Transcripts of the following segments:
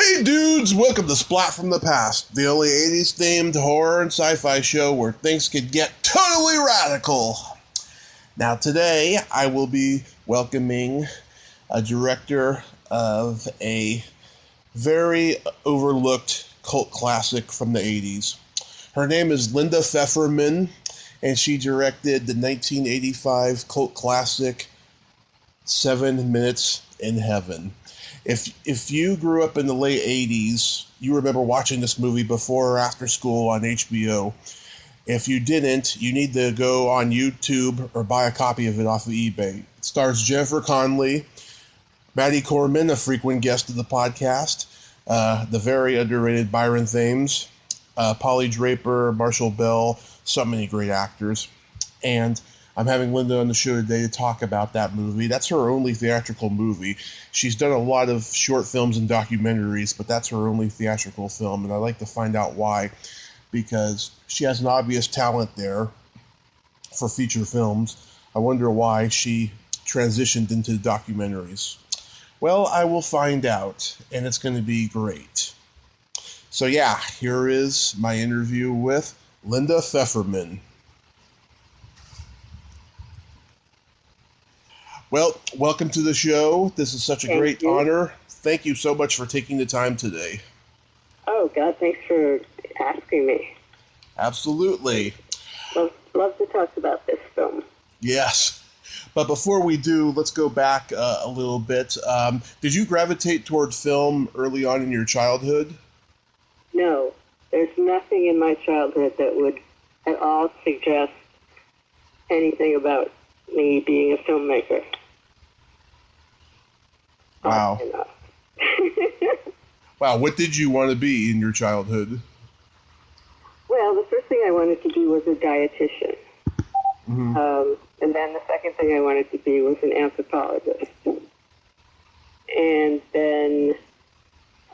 Hey dudes, welcome to Splat from the Past, the only 80s themed horror and sci-fi show where things could get totally radical. Now today I will be welcoming a director of a very overlooked cult classic from the 80s. Her name is Linda Feferman, and she directed the 1985 cult classic 7 Minutes in Heaven. If you grew up in the late 80s, you remember watching this movie before or after school on HBO. If you didn't, you need to go on YouTube or buy a copy of it off of eBay. It stars Jennifer Connelly, Maddie Corman, a frequent guest of the podcast, the very underrated Byron Thames, Polly Draper, Marshall Bell, so many great actors. And I'm having Linda on the show today to talk about that movie. That's her only theatrical movie. She's done a lot of short films and documentaries, but that's her only theatrical film, and I'd like to find out why, because she has an obvious talent there for feature films. I wonder why she transitioned into documentaries. Well, I will find out, and it's going to be great. So yeah, here is my interview with Linda Feferman. Well, welcome to the show. This is such a great honor. Thank you so much for taking the time today. Oh, God, thanks for asking me. Absolutely. Love to talk about this film. Yes. But before we do, let's go back a little bit. Did you gravitate toward film early on in your childhood? No. There's nothing in my childhood that would at all suggest anything about me being a filmmaker. Wow. Wow, what did you want to be in your childhood? Well, the first thing I wanted to be was a dietitian. Mm-hmm. And then the second thing I wanted to be was an anthropologist. And then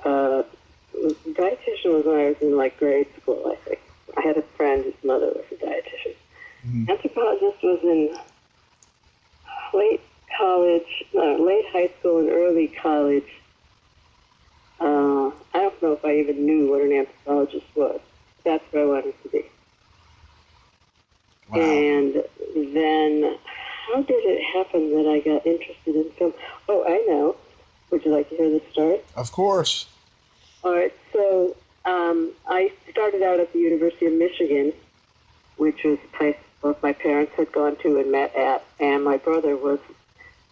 dietitian was when I was in grade school, I think. I had a friend whose mother was a dietitian. Mm-hmm. Anthropologist was in late high school and early college. I don't know if I even knew what an anthropologist was. That's what I wanted to be. Wow. And then, how did it happen that I got interested in film? Oh, I know. Would you like to hear the story? Of course. All right. So I started out at the University of Michigan, which was a place both my parents had gone to and met at, and my brother was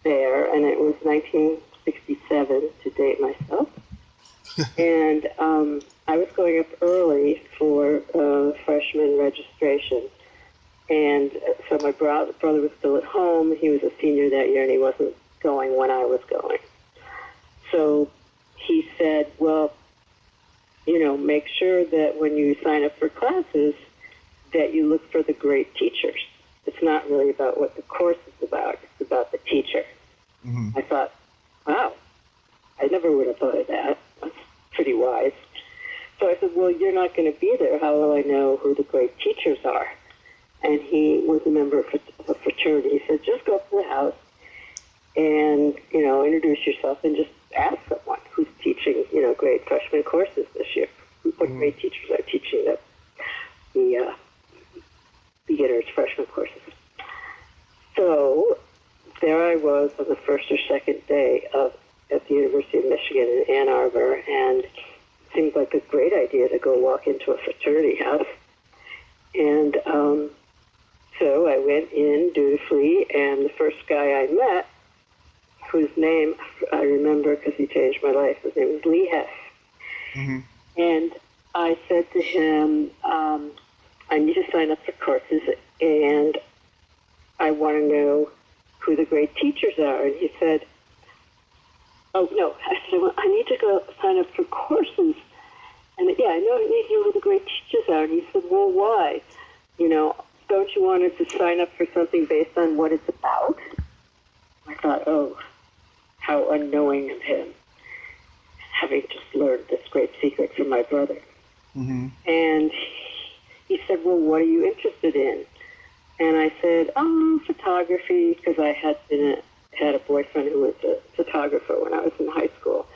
there, and it was 1967, to date myself. And I was going up early for freshman registration. And so my brother was still at home. He was a senior that year, and he wasn't going when I was going. So he said, well, make sure that when you sign up for classes, that you look for the great teachers. It's not really about what the course is about. It's about the teacher. Mm-hmm. I thought, wow, I never would have thought of that. That's pretty wise. So I said, well, you're not going to be there. How will I know who the great teachers are? And he was a member of a fraternity. He said, just go up to the house and, introduce yourself and just ask someone who's teaching, great freshman courses this year. What great teachers are teaching the beginners freshman courses. So there I was on the first or second day at the University of Michigan in Ann Arbor, and it seemed like a great idea to go walk into a fraternity house. And so I went in dutifully, and the first guy I met, whose name I remember because he changed my life, his name was Lee Hess. Mm-hmm. And I said to him, I need to sign up for courses, and I want to know who the great teachers are. And he said, oh, no. I said, well, I need to go sign up for courses. And, yeah, I need to know who the great teachers are. And he said, well, why? Don't you want to sign up for something based on what it's about? I thought, oh, how unknowing of him, having just learned this great secret from my brother. Mm-hmm. And he said, well, what are you interested in? And I said, photography, because I had a boyfriend who was a photographer when I was in high school.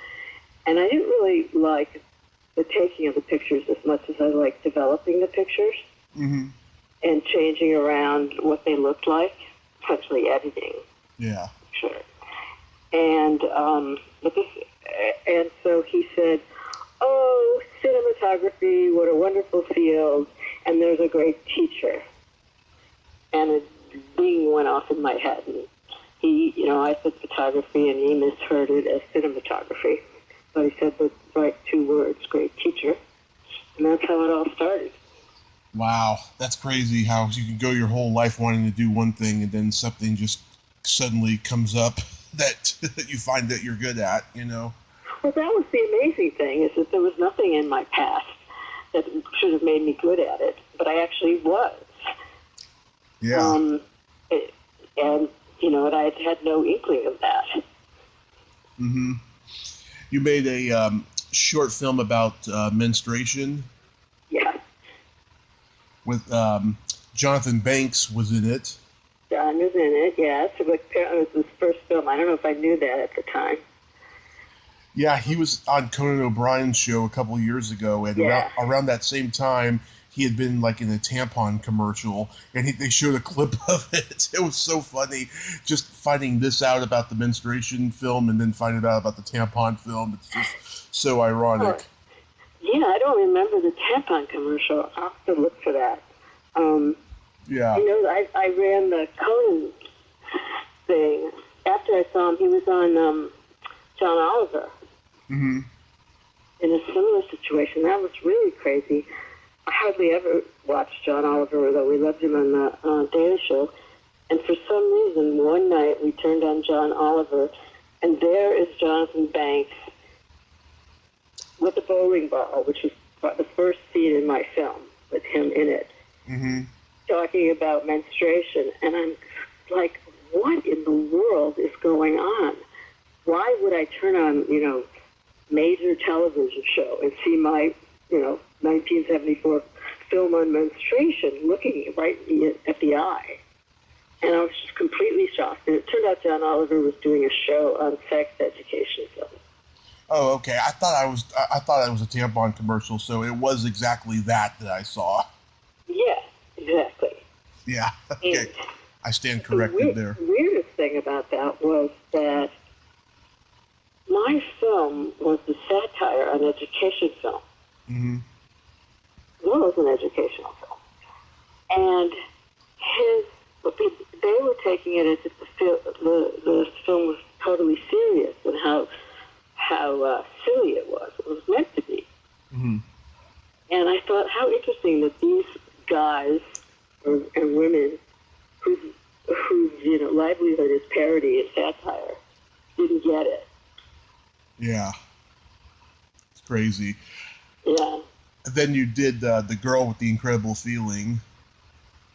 And I didn't really like the taking of the pictures as much as I liked developing the pictures and changing around what they looked like, essentially editing. Yeah. Sure. And and so he said, "Oh, cinematography, what a wonderful field, and there's a great teacher." And a ding went off in my head. And he, I said photography, and he misheard it as cinematography. But he said the right two words, great teacher. And that's how it all started. Wow, that's crazy how you can go your whole life wanting to do one thing and then something just suddenly comes up that you find that you're good at, Well, that was the amazing thing, is that there was nothing in my past that should have made me good at it, but I actually was. Yeah. And I had no inkling of that. Mm-hmm. You made a short film about menstruation. Yeah. With Jonathan Banks was in it. John was in it, yes. It was his first film. I don't know if I knew that at the time. Yeah, he was on Conan O'Brien's show a couple years ago, and around that same time, he had been like in a tampon commercial, and they showed a clip of it. It was so funny, just finding this out about the menstruation film, and then finding out about the tampon film. It's just so ironic. Yeah, I don't remember the tampon commercial. I'll have to look for that. Yeah. I ran the Conan thing. After I saw him, he was on John Oliver. Mm-hmm. In a similar situation. That was really crazy. I hardly ever watched John Oliver, though we loved him on the Daily Show. And for some reason, one night we turned on John Oliver, and there is Jonathan Banks with a bowling ball, which was the first scene in my film with him in it, talking about menstruation. And I'm like, what in the world is going on? Why would I turn on, major television show and see my, 1974 film on menstruation looking right at the eye? And I was just completely shocked. And it turned out John Oliver was doing a show on sex education films. Oh, okay. I thought it was a tampon commercial, so it was exactly that I saw. Yeah, exactly. Yeah. Okay. And I stand corrected there. The weirdest thing about that was that my film was a satire on education film. Mm-hmm. It was an educational film. And they were taking it as if the film was totally serious and how silly it was. It was meant to be. Mm-hmm. And I thought, how interesting that these guys and women whose livelihood is parody and satire didn't get it. Yeah. It's crazy. Yeah. And then you did The Girl with the Incredible Feeling.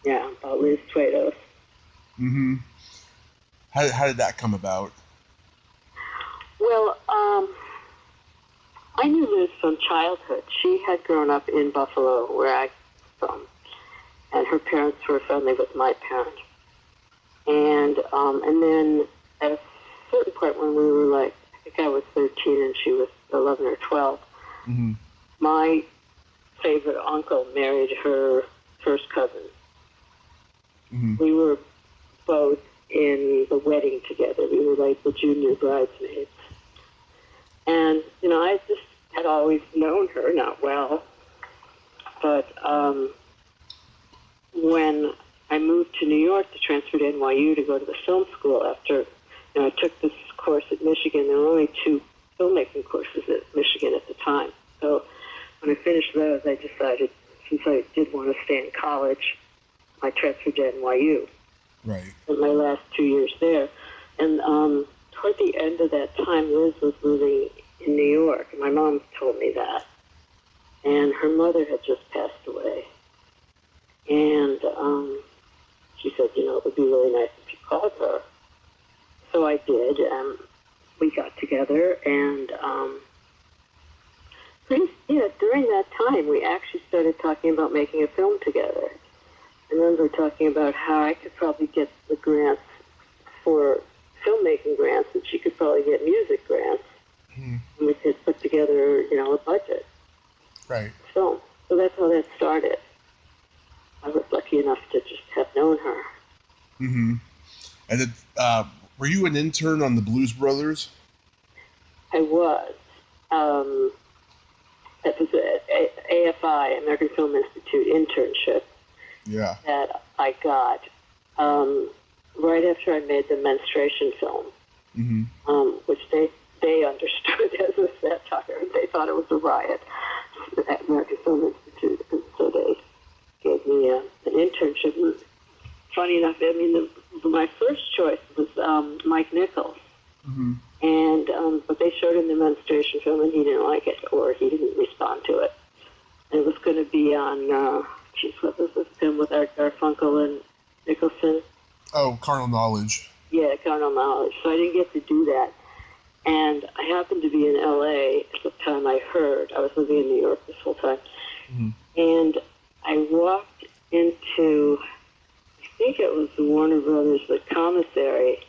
Yeah, about Liz Tweedos. Mm-hmm. How did that come about? Well, I knew Liz from childhood. She had grown up in Buffalo, where I'm from, and her parents were friendly with my parents. And then at a certain point when we were like, I think I was 13 and she was 11 or 12, my favorite uncle married her first cousin. Mm-hmm. We were both in the wedding together. We were like the junior bridesmaids. And, I just had always known her, not well. But when I moved to New York to transfer to NYU to go to the film school after, I took this course at Michigan. There were only 2 filmmaking courses at Michigan at the time. So when I finished those, I decided, since I did want to stay in college, I transferred to NYU. Right. In my last 2 years there. And toward the end of that time, Liz was living in New York. And my mom told me that. And her mother had just passed away. And she said, it would be really nice if you called her. So I did. We got together. And during that time, we actually started talking about making a film together. And then we're talking about how I could probably get the grants for filmmaking grants, and she could probably get music grants. Mm. And we could put together, a budget. Right. So that's how that started. I was lucky enough to just have known her. Mm-hmm. And then, were you an intern on the Blues Brothers? I was. It was an AFI, American Film Institute internship. Yeah. That I got right after I made the menstruation film, which they understood as a satire. They thought it was a riot at American Film Institute, and so they gave me an internship. And funny enough, I mean, my first choice was Mike Nichols. Mm-hmm. And but they showed him the menstruation film, and he didn't like it, or he didn't respond to it. And it was going to be on, what was this film with Art Garfunkel and Nicholson? Oh, Carnal Knowledge. Yeah, Carnal Knowledge. So I didn't get to do that. And I happened to be in L.A. at the time I heard. I was living in New York this whole time. Mm-hmm. And I walked into, I think it was the Warner Brothers, the commissary.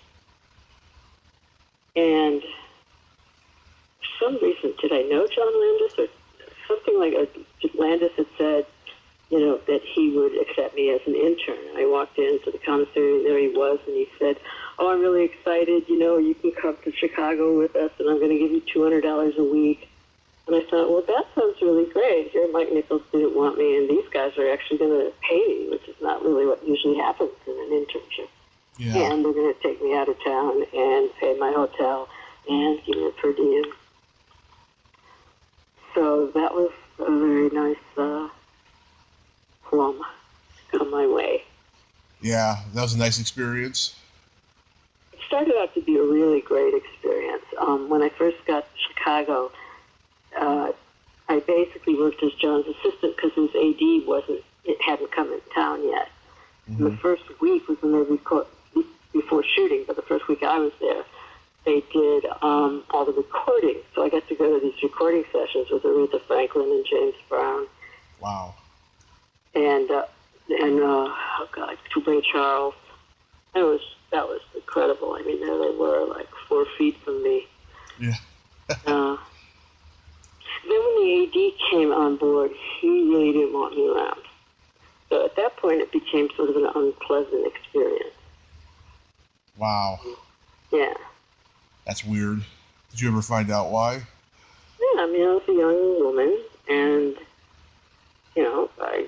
And for some reason, did I know John Landis or something like Landis had said, that he would accept me as an intern. And I walked into the commissary, and there he was, and he said, "Oh, I'm really excited. You can come to Chicago with us, and I'm going to give you $200 a week." And I thought, well, that sounds really great. Here, Mike Nichols didn't want me, and these guys are actually going to pay me, which is not really what usually happens in an internship. Yeah. And they're going to take me out of town and pay my hotel and give me a per diem. So that was a very nice plum come my way. Yeah, that was a nice experience. It started out to be a really great experience. When I first got to Chicago, I basically worked as John's assistant because his AD hadn't come in town yet. Mm-hmm. And the first week was when they before shooting, but the first week I was there, they did all the recording. So I got to go to these recording sessions with Aretha Franklin and James Brown. Wow. And Ray Charles. That was incredible. I mean, there they were, like 4 feet from me. Yeah. Then when the AD came on board, he really didn't want me around. So at that point, it became sort of an unpleasant experience. Wow. Yeah. That's weird. Did you ever find out why? Yeah, I mean, I was a young woman, and, I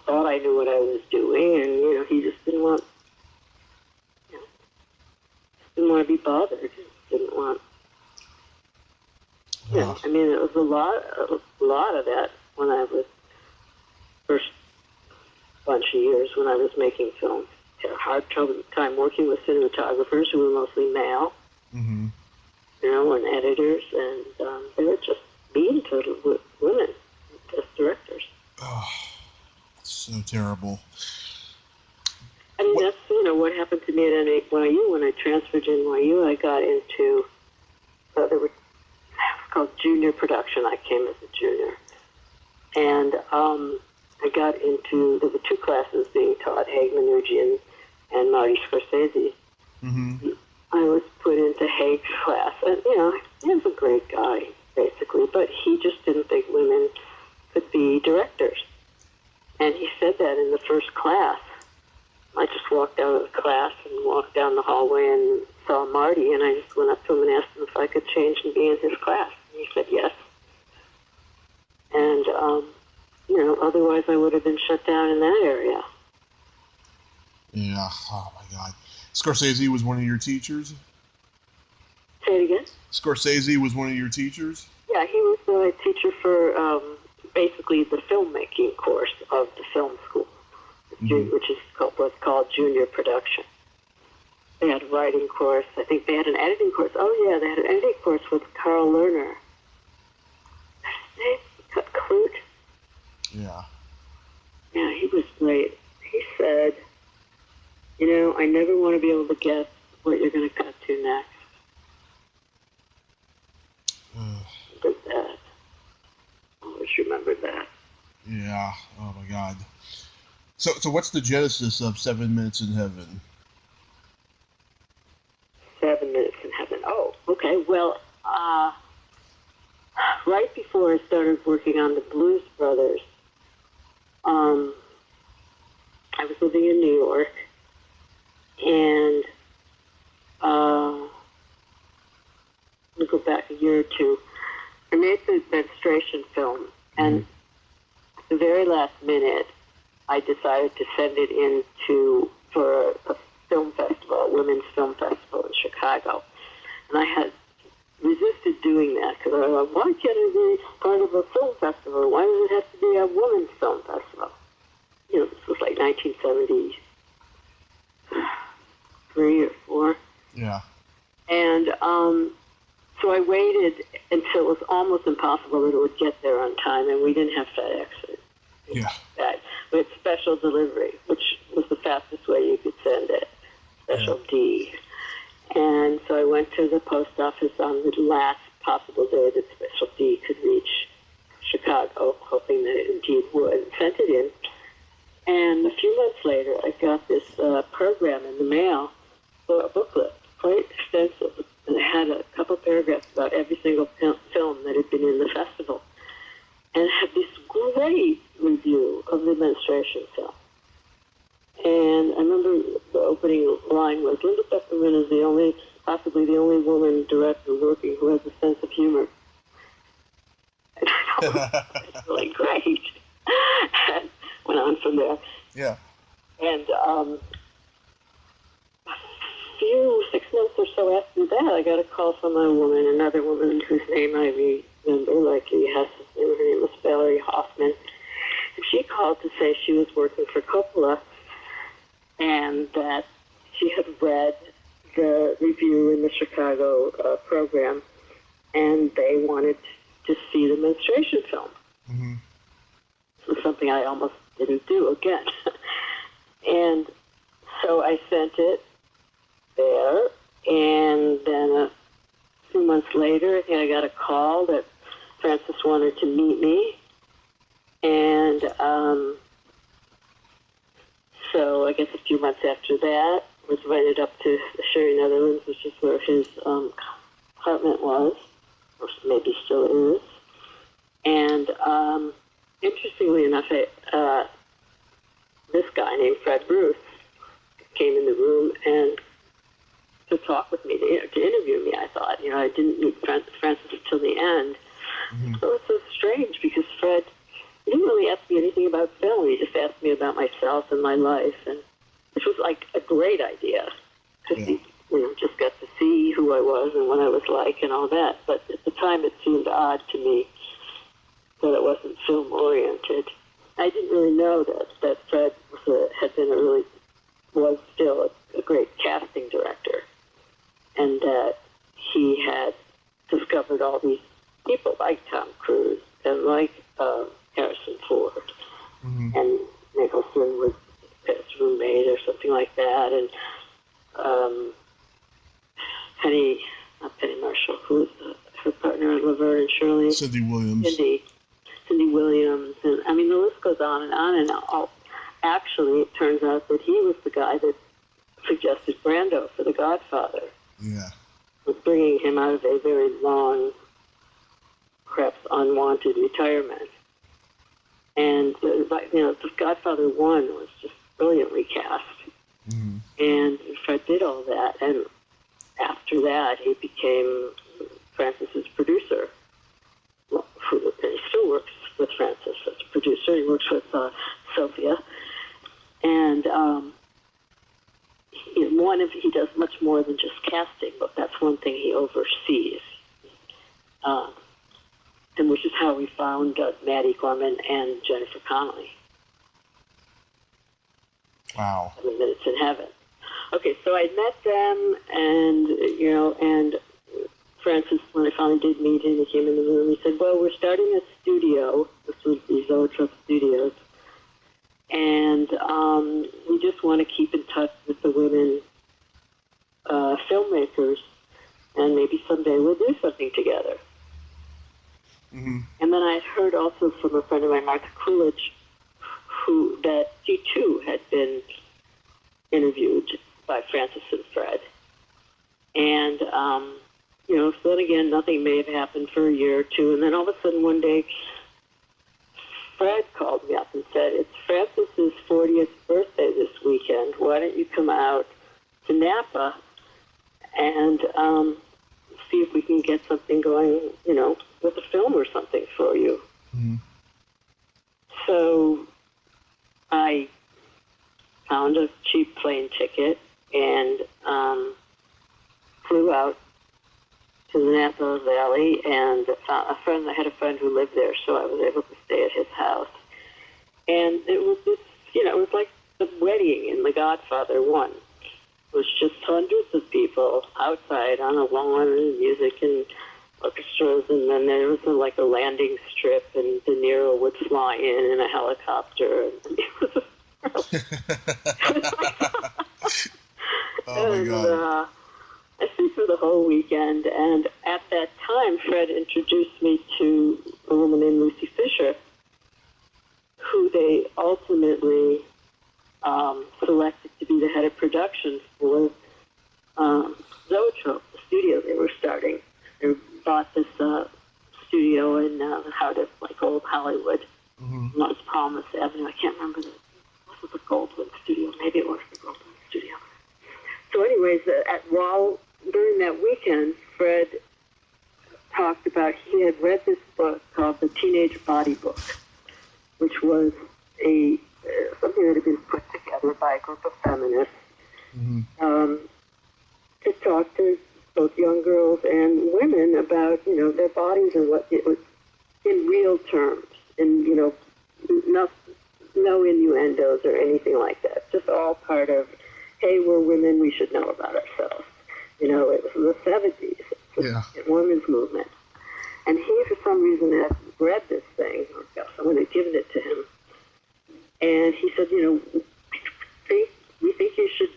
thought I knew what I was doing, and, he just didn't want, didn't want to be bothered. Didn't want, I mean, it was a lot of that when I was, first bunch of years when I was making films. Had a hard time working with cinematographers who were mostly male, mm-hmm. And editors, and they were just mean to women as directors. Oh, so terrible. I mean, that's, what happened to me at NYU. When I transferred to NYU, I got into, it was called junior production. I came as a junior. And I got into, there were 2 classes being taught, Haig Manoogian and Marty Scorsese. Mm-hmm. I was put into Haig's class, and, he was a great guy, basically, but he just didn't think women could be directors. And he said that in the first class. I just walked out of the class and walked down the hallway and saw Marty, and I just went up to him and asked him if I could change and be in his class. And he said yes. And, otherwise I would have been shut down in that area. Yeah, oh my God. Scorsese was one of your teachers? Say it again? Scorsese was one of your teachers? Yeah, he was a teacher for basically the filmmaking course of the film school, mm-hmm. which is what's called junior production. They had a writing course. I think they had an editing course. Oh, yeah, they had an editing course with Carl Lerner. Clute. Yeah. Yeah, he was great. He said, I never want to be able to guess what you're going to cut to next. But that. I always remembered that. Yeah. Oh, my God. So what's the genesis of 7 Minutes in Heaven? 7 Minutes in Heaven. Oh, okay. Okay, well, right before I started working on the Blues Brothers, I was living in New York, and let me go back a year or two. I made the menstruation film, and at the very last minute, I decided to send it in for a film festival, a women's film festival in Chicago. And I had resisted doing that because I thought, why can't I be part of a film festival? Why does it have to be a women's film festival? You know, this was like 1973 or 4. Yeah. And so I waited until it was almost impossible that it would get there on time, and we didn't have FedEx. Yeah. We had special delivery, which was the fastest way you could send it, special D. And so I went to the post office on the last possible day that Special D could reach Chicago, hoping that it indeed would, and sent it in. And a few months later, I got this program in the mail, for a booklet, quite extensive, and it had a couple paragraphs about every single film that had been in the festival. And it had this great review of the menstruation film. And I remember the opening line was, Linda Feferman is possibly the only woman director working who has a sense of humor. And I thought, that's really great. And went on from there. Yeah. And 6 months or so after that, I got a call from another woman whose name I remember, like he has his name. Her name was Valerie Hoffman. And she called to say she was working for Coppola, and that she had read the review in the Chicago program, and they wanted to see the menstruation film. Mm-hmm. This was something I almost didn't do again. And so I sent it there, and then a few months later, I think I got a call that Francis wanted to meet me, and so I guess a few months after that, I was invited up to Sherry, Netherlands, which is where his apartment was, or maybe still is. And interestingly enough, this guy named Fred Ruth came in the room and to talk with me, to interview me, I thought. You know, I didn't meet Francis until the end. Mm-hmm. So it's so strange because Fred, he didn't really ask me anything about film. He just asked me about myself and my life, and which was like a great idea because he, just got to see who I was and what I was like and all that. But at the time, it seemed odd to me that it wasn't film oriented. I didn't really know that Fred was still a great casting director, and that he had discovered all these people like Tom Cruise and like Harrison Ford, mm-hmm. and Nicholson was his roommate or something like that, and not Penny Marshall, who was her partner in Laverne and Shirley. Cindy Williams. Cindy Williams, and I mean the list goes on and on. And actually, it turns out that he was the guy that suggested Brando for The Godfather. Yeah. Was bringing him out of a very long, perhaps unwanted retirement. And The Godfather 1 was just brilliantly cast. Mm-hmm. And Fred did all that, and after that, he became Francis's producer. And he still works with Francis as a producer. He works with Sophia. And he does much more than just casting, but that's one thing he oversees. And which is how we found Maddie Gorman and Jennifer Connelly. Wow. 7 Minutes in Heaven. Okay, so I met them, and Francis, when I finally did meet him, he came in the room, he said, well, we're starting a studio. This was the Zoetrope Studios. And we just want to keep in touch with the women filmmakers, and maybe someday we'll do something together. Mm-hmm. And then I had heard also from a friend of mine, Martha Coolidge, that she too had been interviewed by Francis and Fred. And So then again, nothing may have happened for a year or two, and then all of a sudden one day, Fred called me up and said, "It's Francis's 40th birthday this weekend. Why don't you come out to Napa and see if we can get something going, with a film or something for you?" Mm-hmm. So I found a cheap plane ticket and flew out to the Napa Valley, and I had a friend who lived there, so I was able to stay at his house. And it was this, it was like the wedding in The Godfather 1. It was just hundreds of people outside on a lawn and music and orchestras, and then there was like a landing strip, and De Niro would fly in a helicopter. And it was oh, my God. I stayed for the whole weekend, and at that time, Fred introduced me to a woman named Lucy Fisher, who they ultimately selected to be the head of production for Zoetrope, the studio they were starting. They bought this studio in out of like old Hollywood. Mm-hmm. That was Palmas Avenue. I can't remember was it the Goldwyn studio? Maybe it was the Goldwyn studio. So anyways, during that weekend, Fred talked about, he had read this book called The Teenage Body Book, which was something that had been put together by a group of feminists to talk to both young girls and women about, their bodies and what it was in real terms, and, no innuendos or anything like that. Just all part of, hey, we're women, we should know about ourselves. It was the 70s, the women's movement. And he, for some reason, had read this thing, or someone had given it to him. And he said, we think you should,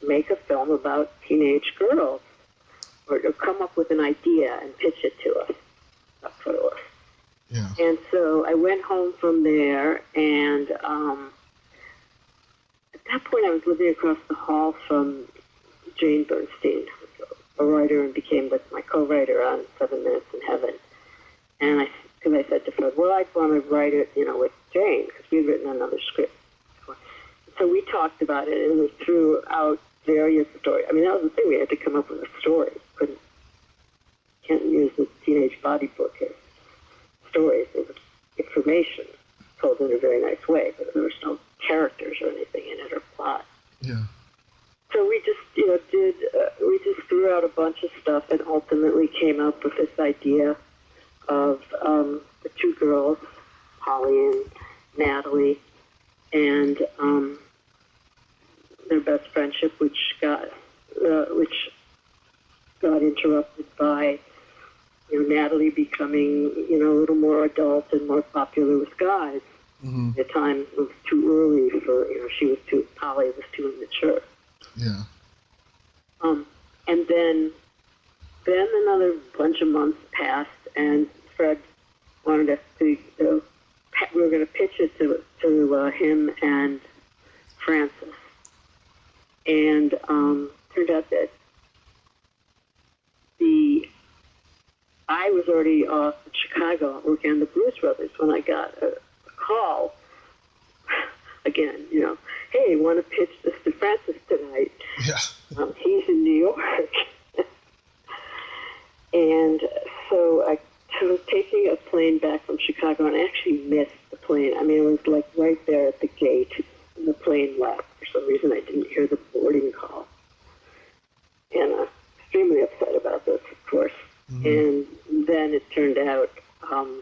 make a film about teenage girls, or come up with an idea and pitch it to us. That's what it was. Yeah. And so I went home from there, and at that point I was living across the hall from Jane Bernstein, a writer, and became my co-writer on 7 Minutes in Heaven. And because I said to Fred, well, I'd want to write it, with Jane, because we'd written another script. So we talked about it, and we threw out various stories. I mean, that was the thing, we had to come up with a story. Can't use the Teenage Body Book as stories. It was information told in a very nice way, but there was no characters or anything in it or plot. Yeah. So we just, we just threw out a bunch of stuff and ultimately came up with this idea of the two girls, Holly and Natalie, and their best friendship, which got interrupted by Natalie becoming a little more adult and more popular with guys. Mm-hmm. At the time, it was too early for Holly was too immature. Yeah. And then another bunch of months passed, and Fred wanted us to, we were going to pitch it to him and Francis. And turned out that I was already off in Chicago working on the Blues Brothers when I got a call again, hey, want to pitch this to Francis tonight? Yeah. He's in New York. And so I was taking a plane back from Chicago, and I actually missed the plane. I mean, it was like right there at the gate, and the plane left. For some reason, I didn't hear the boarding call. And extremely upset about this, of course. Mm-hmm. And then it turned out I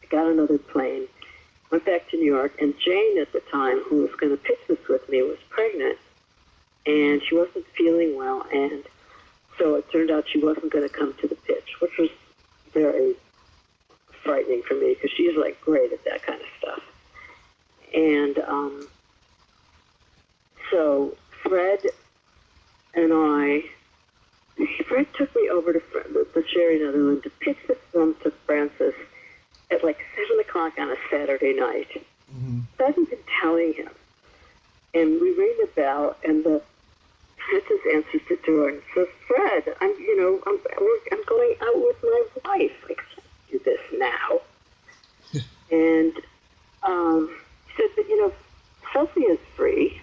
got another plane, went back to New York, and Jane at the time, who was going to pitch this with me, was pregnant, and she wasn't feeling well, and so it turned out she wasn't going to come to the pitch, which was very frightening for me, because she's like great at that kind of stuff. And so Fred took me over to the Sherry Netherland to pitch this film to Francis at like 7 o'clock on a Saturday night. Mm-hmm. So I hadn't been telling him. And we ring the bell, and the Francis answers the door and says, Fred, I'm going out with my wife. I can't do this now. And he said, but, Sophia's free.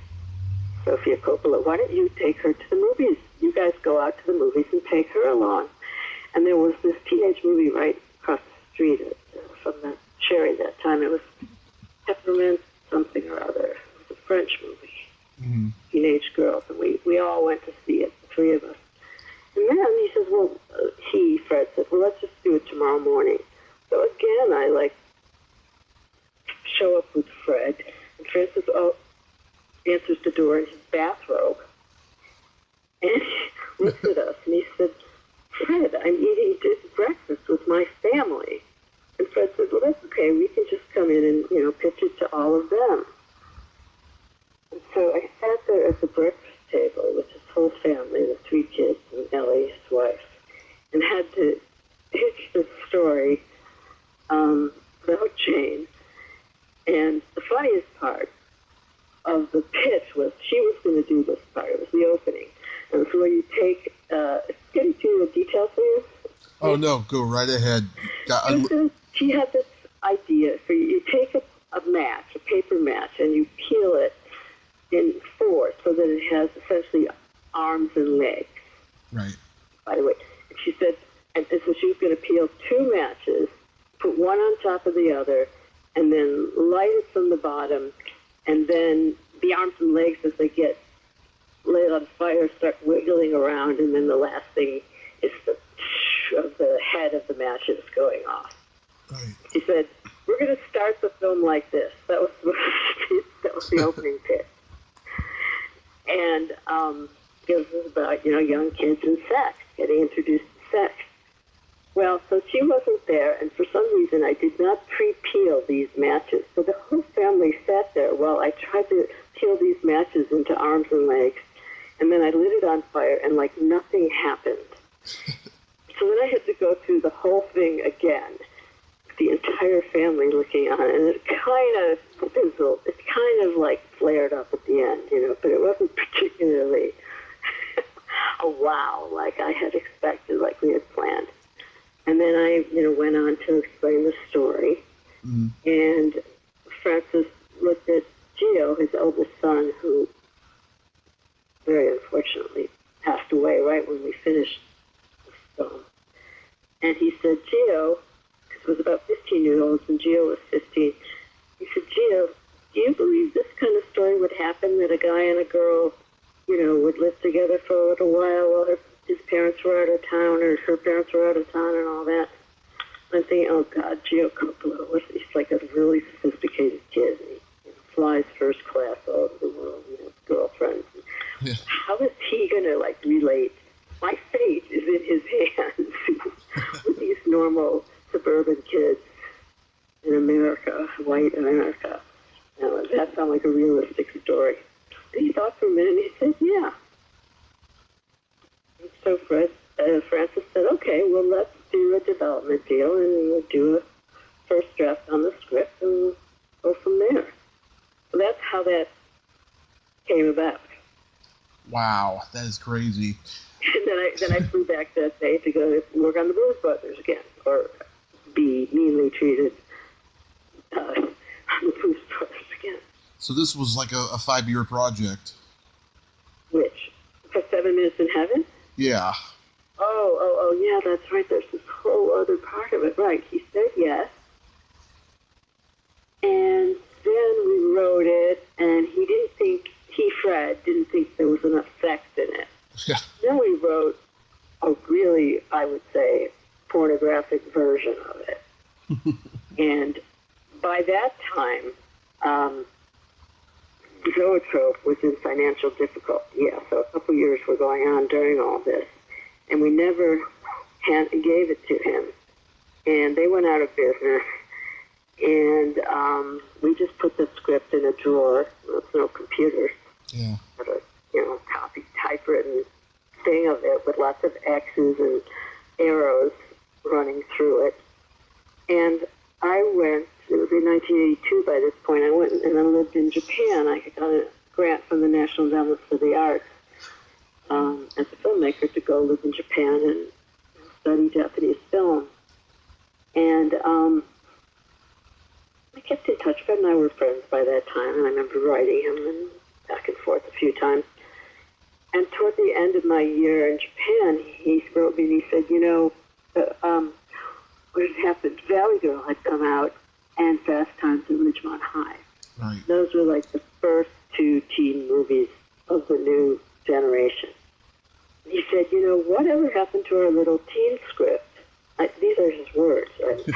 Sophia Coppola, why don't you take her to the movies? You guys go out to the movies and take her along. And there was this teenage movie right across the street from the Cherry that time. It was Feferman something or other. It was a French movie. Mm-hmm. Teenage girls. And we all went to see it, the three of us. And then he says, Fred said, well, let's just do it tomorrow morning. So again, I show up with Fred. And Fred says, answers the door in his bathrobe. And he looks at us and he said, Fred, I'm eating breakfast with my family. And Fred said, well, that's okay. We can just come in and, pitch it to all of them. And so I sat there at the breakfast table with his whole family, the 3 kids and Ellie, his wife, and had to pitch this story without Jane. And the funniest part of the pitch was she was going to do this part. It was the opening. And so when you take, it's getting too detailed for you. Oh, no, go right ahead. She had this idea. So you take a match, a paper match, and you peel it in 4 so that it has essentially arms and legs. Right. By the way, she said, and so she was going to peel 2 matches, put one on top of the other, and then light it from the bottom, and then the arms and legs, as they get lit on fire, start wiggling around, and then the last thing is the head of the matches going off. Right. She said, we're going to start the film like this. That was the opening pitch. And it was about, young kids and sex, getting introduced to sex. Well, so she wasn't there, and for some reason I did not pre-peel these matches. So the whole family sat there while I tried to peel these matches into arms and legs, and then I lit it on fire, and nothing happened. So then I had to go through the whole thing again, the entire family looking on, and it kind of fizzled. It kind of flared up at the end, but it wasn't particularly a wow like I had expected, like we had planned. And then I, went on to explain the story. Mm-hmm. And Francis looked at Gio, his eldest son, who very unfortunately passed away right when we finished the film. And he said, Gio, because it was about 15-year-olds and Gio was 15, he said, Gio, do you believe this kind of story would happen, that a guy and a girl, would live together for a little while his parents were out of town, or her parents were out of town, and all that? I'm thinking, oh God, Gio Coppola, he's like a really sophisticated kid. He flies first class all over the world, girlfriends. Yeah. How is he going to relate? My fate is in his hands with these normal suburban kids in America, white America. That sounds like a realistic story. And he thought for a minute, and he said, yeah. So Francis said, okay, well, let's do a development deal, and we'll do a first draft on the script, and we'll go from there. So that's how that came about. Wow, that is crazy. And then I flew back that day to go work on the Blues Brothers again, or be meanly treated on the Blues Brothers again. So this was like a 5-year project. Which? For 7 Minutes in Heaven? Yeah. Oh, yeah, that's right. There's this whole other part of it. Right. He said yes. And then we wrote it, and Fred didn't think there was enough sex in it. Yeah. Then we wrote a really, I would say, pornographic version of it. And by that time, Zoetrope was in financial difficulty. Yeah, so a couple years were going on during all this, and we never gave it to him. And they went out of business, and we just put the script in a drawer. There was no computers. Yeah. Had a copy typewritten thing of it with lots of X's and arrows running through it. And I went, it was in 1982 by this point, I went and I lived in Japan. I got a grant from the National Endowment for the Arts as a filmmaker to go live in Japan and study Japanese film. And I kept in touch. Fred and I were friends by that time, and I remember writing him and back and forth a few times. And toward the end of my year in Japan, he wrote me and he said, what had happened, Valley Girl had come out and Fast Times at Ridgemont High. Right. Those were like the first two teen movies of the new generation. He said, whatever happened to our little teen script? These are his words. Right?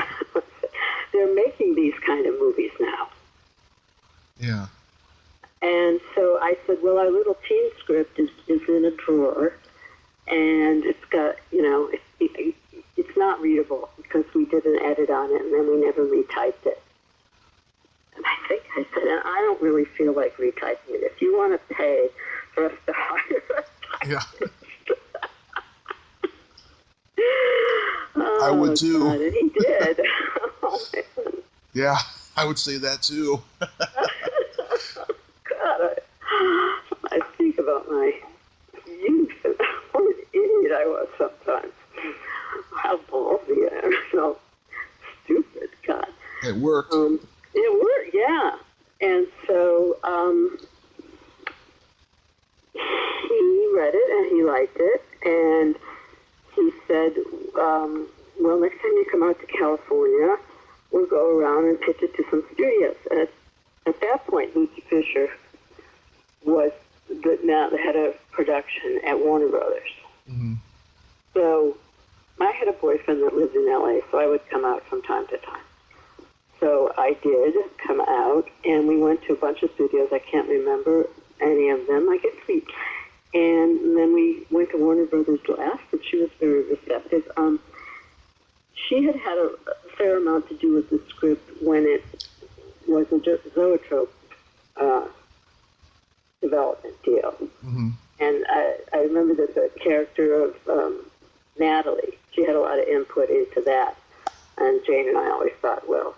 They're making these kind of movies now. Yeah. And so I said, well, our little teen script is in a drawer, and it's got, it's not readable because we did an edit on it, and then we never retyped it. And I said, and I don't really feel like retyping it. If you want to pay for us to hire us, yeah. Oh, I would too. God, and he did. Oh, man. Yeah, I would say that too. God, I think about my youth and what an idiot I was sometimes. How ballsy I am. So stupid, God. It worked. It worked, yeah. And so he read it and he liked it, and he said, well, next time you come out to California, we'll go around and pitch it to some studios. And at that point, Lucy Fisher was now the head of production at Warner Brothers. Mm-hmm. So I had a boyfriend that lived in L.A., so I would come out from time to time. So I did come out, and we went to a bunch of studios. I can't remember any of them. I guess and then we went to Warner Brothers last, and she was very receptive. She had a fair amount to do with the script when it was a zoetrope development deal. Mm-hmm. And I remember that the character of Natalie, she had a lot of input into that. And Jane and I always thought, well,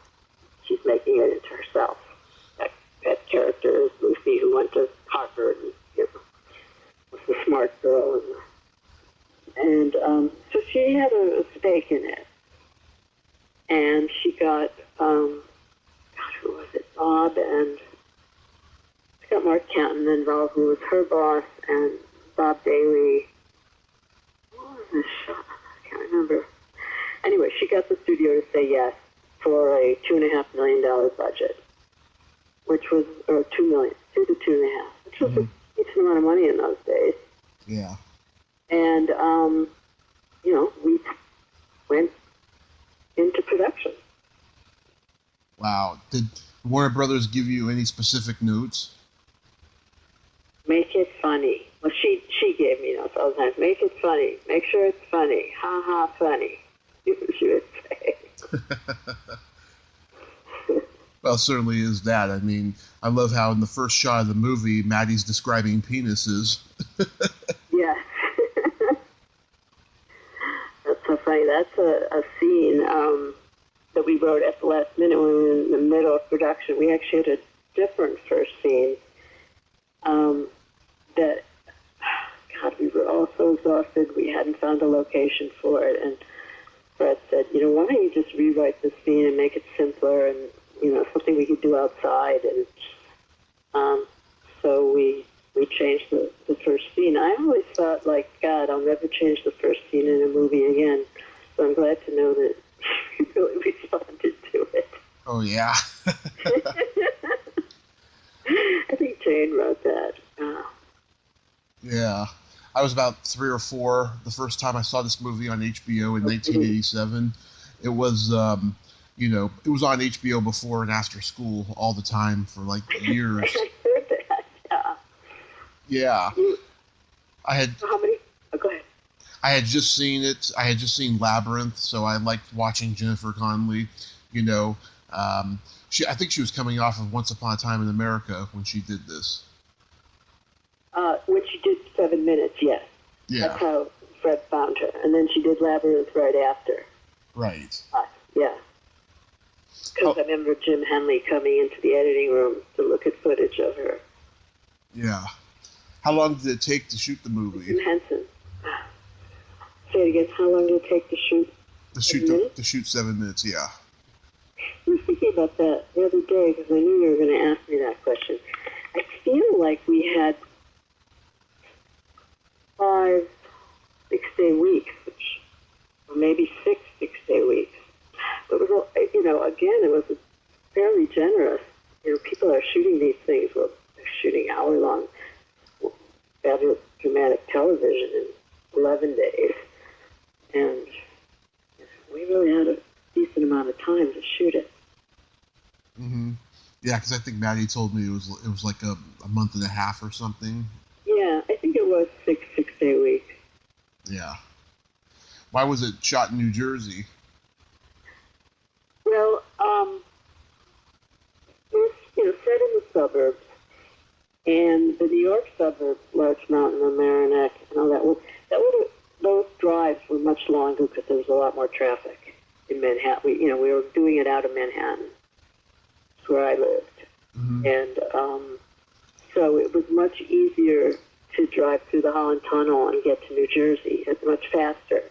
she's making it into herself. That character is Lucy, who went to Harvard and was the smart girl. And so she had a stake in it. And she got, who was it? Bob, and she got Mark Canton involved, who was her boss, and Bob Daly. What was this show? I can't remember. Anyway, she got the studio to say yes for a $2.5 million budget, which was, or $2 million, $2 to $2.5, which was a decent amount of money in those days. Yeah. And, we went into production. Wow. Did Warner Brothers give you any specific notes? Make it funny. Well, she gave me notes all the time. Make it funny. Make sure it's funny. Ha ha, funny. She would say. Well, it certainly is that. I mean, I love how in the first shot of the movie, Maddie's describing penises. Yes. That's so funny. That's a scene that we wrote at the last minute when we were in the middle of production. We actually had a different first scene that, God, we were all so exhausted. We hadn't found a location for it. And Fred said, why don't you just rewrite the scene and make it simpler and, something we could do outside. And so we changed the first scene. I always thought, God, I'll never change the first scene in a movie again. So I'm glad to know that you really responded to it. Oh, yeah. I think Jane wrote that. Yeah. I was about 3 or 4 the first time I saw this movie on HBO in 1987. It was, it was on HBO before and after school all the time for years. I heard that, yeah. Yeah. I had. How many? Oh, go ahead. I had just seen it. I had just seen Labyrinth, so I liked watching Jennifer Connelly. I think she was coming off of Once Upon a Time in America when she did this. When she did 7 Minutes, yes. Yeah. That's how Fred found her. And then she did Labyrinth right after. Right. Yeah. Because I remember Jim Henley coming into the editing room to look at footage of her. Yeah. How long did it take to shoot the movie? In Henson. Say it again. How long did it take to shoot? To shoot 7 minutes, yeah. I was thinking about that the other day because I knew you were going to ask me that question. I feel like we had 5 6-day weeks, or maybe 6 6-day weeks. But it was, again, it was fairly generous. People are shooting these things. Well, they're shooting hour-long, fabulous dramatic television in 11 days, and we really had a decent amount of time to shoot it. Mm-hmm. Yeah, because I think Maddie told me it was like a month and a half or something. Yeah, I think it was 6 6-day weeks. Yeah. Why was it shot in New Jersey? Well, it was set in the suburbs, and the New York suburbs, Larch Mountain and Merrimack, and all that. Those drives were much longer because there was a lot more traffic in Manhattan. We were doing it out of Manhattan, that's where I lived, and so it was much easier to drive through the Holland Tunnel and get to New Jersey. It's much faster.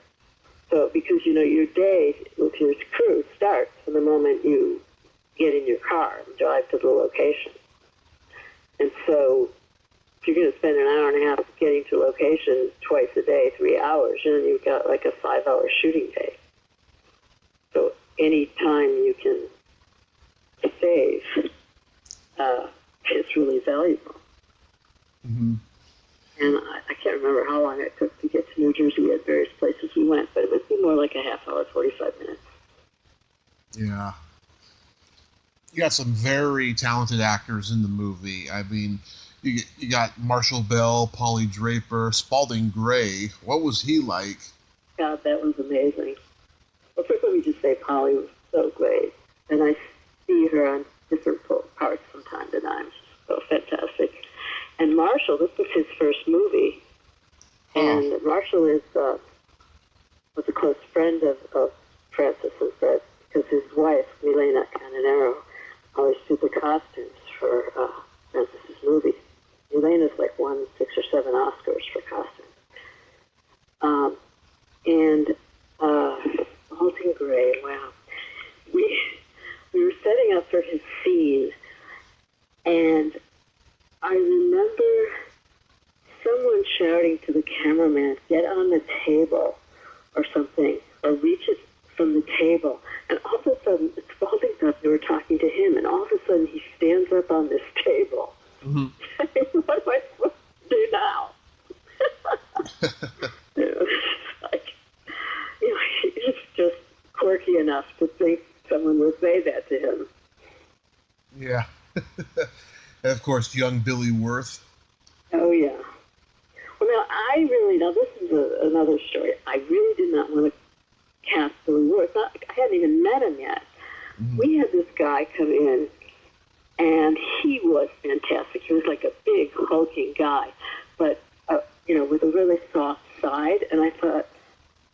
So because, your day with your crew starts from the moment you get in your car and drive to the location. And so if you're going to spend an hour and a half getting to locations twice a day, 3 hours, then you've got like a 5-hour shooting day. So any time you can save is really valuable. Mm-hmm. And I can't remember how long it took to get to New Jersey at various places we went, but it would be more like a half hour, 45 minutes. Yeah. You got some very talented actors in the movie. I mean, you got Marshall Bell, Polly Draper, Spalding Gray. What was he like? God, that was amazing. Well, first let me just say Polly was so great. And I see her on different parts from time to time. She's so fantastic. And Marshall, this was his first movie. And Marshall was a close friend of Francis and Fred, because his wife, Milena Cananero, always did the costumes for Francis's movie. Milena's like won 6 or 7 Oscars for costumes. Spalding Gray, wow. We were setting up for his scene, and I remember someone shouting to the cameraman, "Get on the table," or something, or reach it from the table. And all of a sudden, it's Spalding's up, and we're talking to him, and all of a sudden he stands up on this table. Mm-hmm. What am I supposed to do now? It was like, he's just quirky enough to think someone would say that to him. Yeah. And of course, young Billy Wirth. Oh, yeah. Well, now this is another story. I really did not want to cast Billy Wirth. I hadn't even met him yet. Mm-hmm. We had this guy come in, and he was fantastic. He was like a big, hulking guy, but, with a really soft side. And I thought,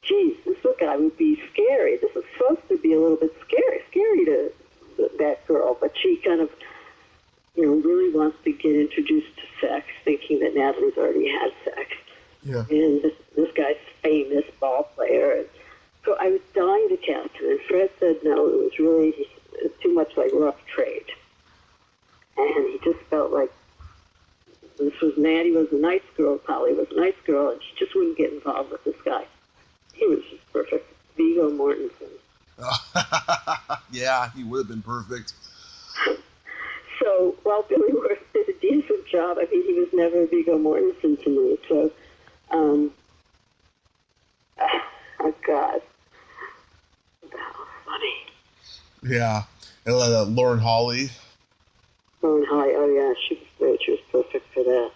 geez, this guy would be scary. This is supposed to be a little bit scary to that girl, but she kind of, really wants to get introduced to sex, thinking that Natalie's already had sex. Yeah. And this guy's famous ball player. And so I was dying to cast him, and Fred said no, it was really too much like rough trade. And he just felt like Maddie was a nice girl, Polly was a nice girl, and she just wouldn't get involved with this guy. He was just perfect. Viggo Mortensen. Yeah, he would have been perfect. So while Billy Wirth did a decent job, I mean, he was never Viggo Mortensen to me. So, oh God, that was funny. Yeah, and Lauren Holly. Lauren Holly, oh yeah, she was great. She was perfect for that.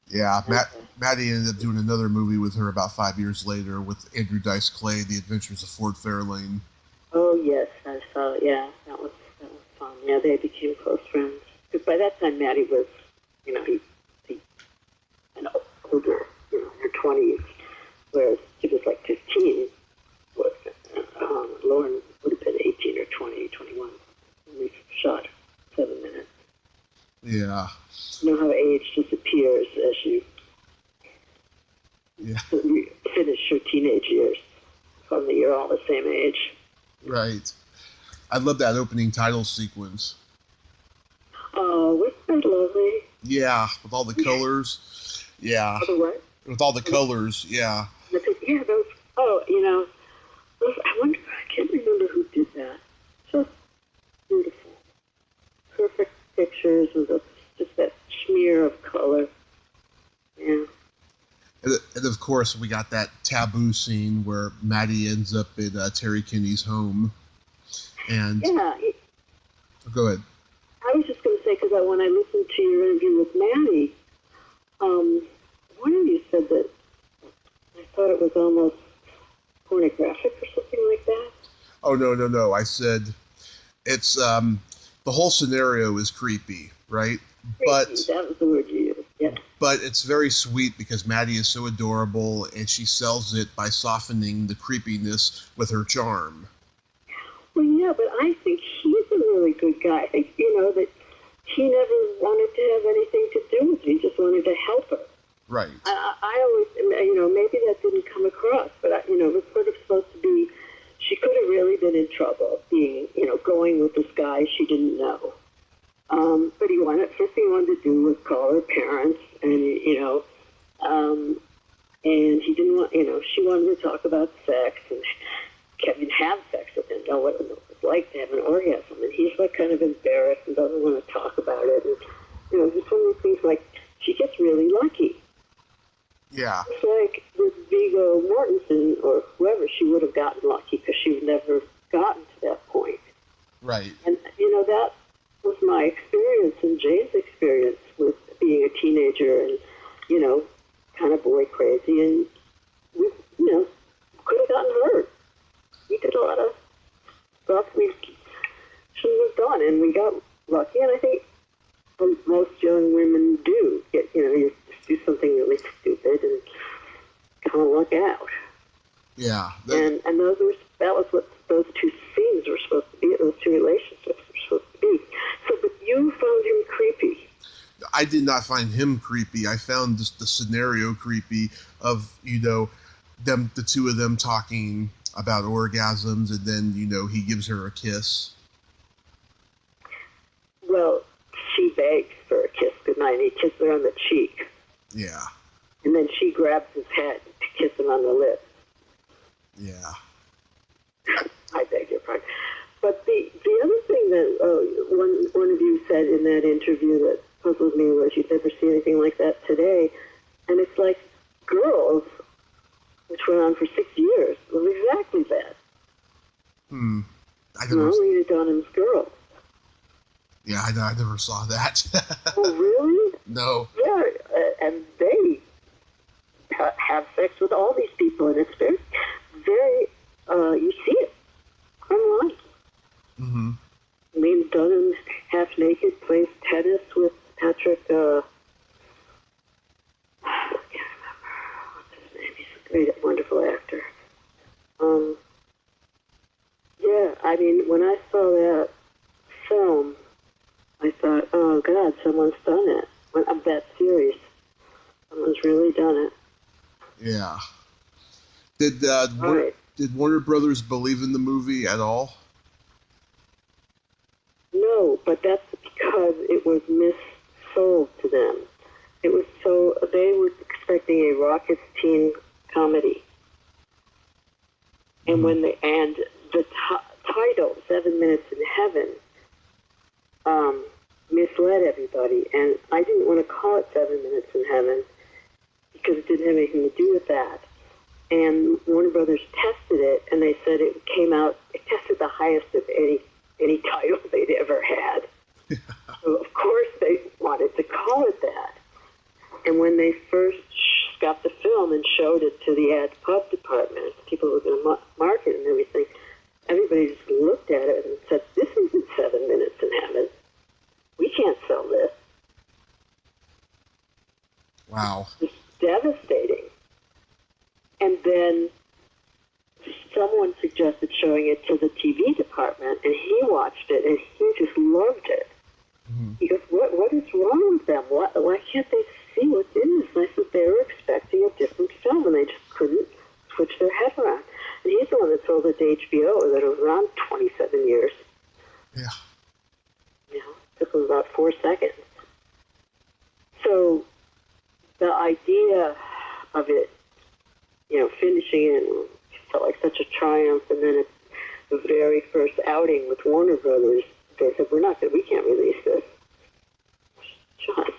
Yeah, Maddie ended up doing another movie with her about 5 years later with Andrew Dice Clay, The Adventures of Ford Fairlane. Oh yes, I saw it. Yeah, that was fun. Yeah, they became close friends. Because by that time, Maddie was, he older, in her 20s, whereas he was like 15. Lauren would have been 18 or 20, 21. And we shot 7 minutes. Yeah. You know how age just disappears as you finish your teenage years. Suddenly you're all the same age. Right. I love that opening title sequence. Oh, wasn't that lovely? Yeah, with all the colors. Yeah. Oh, the what? With all the colors, yeah. Yeah, those, those, I wonder, I can't remember who did that. Just beautiful. Perfect pictures with just that smear of color. Yeah. And of course, we got that taboo scene where Maddie ends up in Terry Kinney's home. And yeah. Go ahead. I was just going to say, because when I listened to your interview with Maddie, one of you said that I thought it was almost pornographic or something like that. Oh, no. I said it's, the whole scenario is creepy, right? Creepy, that was the word you used, yeah. But it's very sweet because Maddie is so adorable, and she sells it by softening the creepiness with her charm. Well, yeah, but I think he's a really good guy. I think, that he never wanted to have anything to do with her. He just wanted to help her. Right. I always, maybe that didn't come across, but, it was sort of supposed to be, she could have really been in trouble being, going with this guy she didn't know. But first thing he wanted to do was call her parents, and, and he didn't want, she wanted to talk about sex, and Kevin have sex with him, know what it was like to have an orgasm, and he's like kind of embarrassed and doesn't want to talk about it, and, just one of these things like, she gets really lucky. Yeah. It's like with Viggo Mortensen or whoever, she would have gotten lucky because she would never gotten to that point. Right. And, that was my experience and Jay's experience with being a teenager and, kind of boy crazy. And we, could have gotten hurt. We did a lot of stuff we shouldn't have done, and we got lucky. And I think most young women do get, you do something really stupid and kind of luck out. Yeah. And that was what those two scenes were supposed to be, those two relationships were supposed to be. So, but you found him creepy. I did not find him creepy. I found the scenario creepy of, the two of them talking about orgasms, and then, he gives her a kiss. Well, she begs for a kiss goodnight, and he kisses her on the cheek. Yeah. And then she grabs his head to kiss him on the lips. Yeah. I beg your pardon. But the other thing that one of you said in that interview that puzzled me was you'd never see anything like that today. And it's like Girls, which went on for 6 years, was exactly that. Rita Dunham's Girls. Yeah, I never saw that. Oh, really? No. Yeah, and they have sex with all these people, and it's very, very, you see it online. Mm-hmm. Lena Dunham, half naked, plays tennis with Patrick, I can't remember what's his name. He's a great, wonderful actor. Yeah, I mean, when I saw that film, I thought, oh, God, someone's done it. I'm that serious. Someone's really done it. Yeah. Did Warner Brothers believe in the movie at all? No, but that's because it was missold to them. It was they were expecting a raucous teen comedy. And the title, 7 Minutes in Heaven, misled everybody. And I didn't want to call it 7 Minutes in Heaven because it didn't have anything to do with that. And Warner Brothers tested it, and they said it tested the highest of any title they'd ever had. So, of course, they wanted to call it that. And when they first got the film and showed it to the ad pub department, people were going to market and everything, everybody just looked at it and said, this isn't 7 Minutes in Heaven. We can't sell this. Wow. It's devastating. And then someone suggested showing it to the TV department, and he watched it, and he just loved it. Mm-hmm. He goes, what is wrong with them? Why can't they Yeah. You know, it took them about 4 seconds. So the idea of it, you know, finishing it felt like such a triumph. And then at the very first outing with Warner Brothers, they said, we can't release this. Just,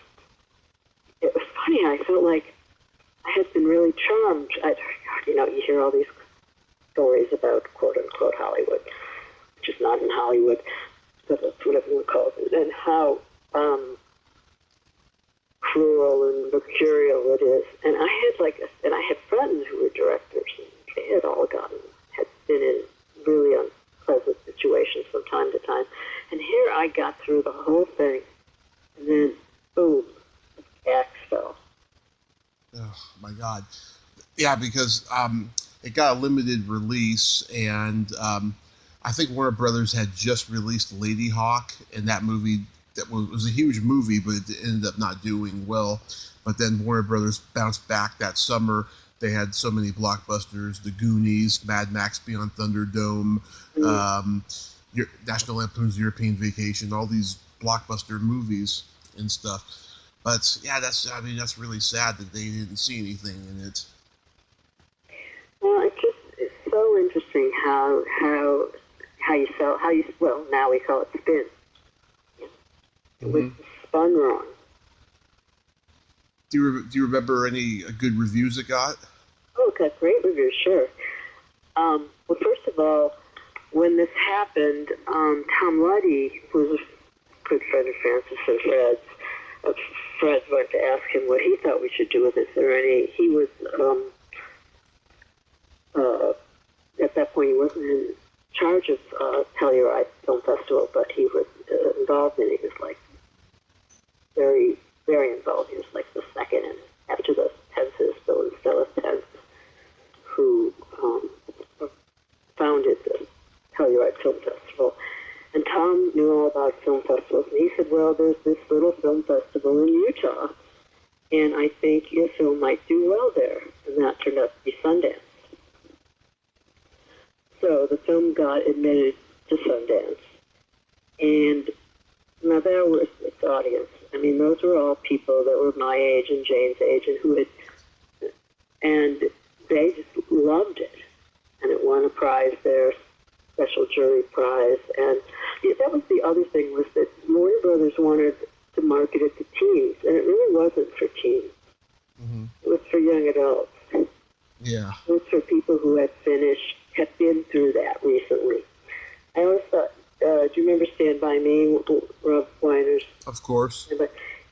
it was funny. I felt like I had been really charmed. You know, you hear all these stories about quote-unquote Hollywood, which is not in Hollywood, but that's what everyone calls it, and how cruel and mercurial it is. And I had friends who were directors, and they had been in really unpleasant situations from time to time. And here I got through the whole thing, and then boom, the axe fell. Oh my God. Yeah, because it got a limited release, and I think Warner Brothers had just released Lady Hawk, and that movie was a huge movie, but it ended up not doing well. But then Warner Brothers bounced back that summer. They had so many blockbusters: The Goonies, Mad Max Beyond Thunderdome, National Lampoon's European Vacation, all these blockbuster movies and stuff. But yeah, that's really sad that they didn't see anything in it. Well, it's so interesting how now we call it spin. It was spun wrong. Do you remember any good reviews it got? Oh, it got great reviews, sure. Well, first of all, when this happened, Tom Luddy, who was a good friend of Francis and Fred's, Fred went to ask him what he thought we should do with it. He was, at that point, he wasn't in charge of Telluride Film Festival, but he was involved in it. He was like very, very involved. He was like the second, and after the Pences, Bill and Stella Pence, who founded the Telluride Film Festival. And Tom knew all about film festivals, and he said, well, there's this little film festival in Utah, and I think your film might do well there. And that turned out to be Sundance. So the film got admitted to Sundance. And now there was its audience. I mean, those were all people that were my age and Jane's age, and they just loved it. And it won a prize there, special jury prize. And that was the other thing, was that Warner Brothers wanted to market it to teens, and it really wasn't for teens. Mm-hmm. It was for young adults. Yeah. It was for people who had been through that recently. I always thought, do you remember Stand By Me, Rob Weiner's? Of course.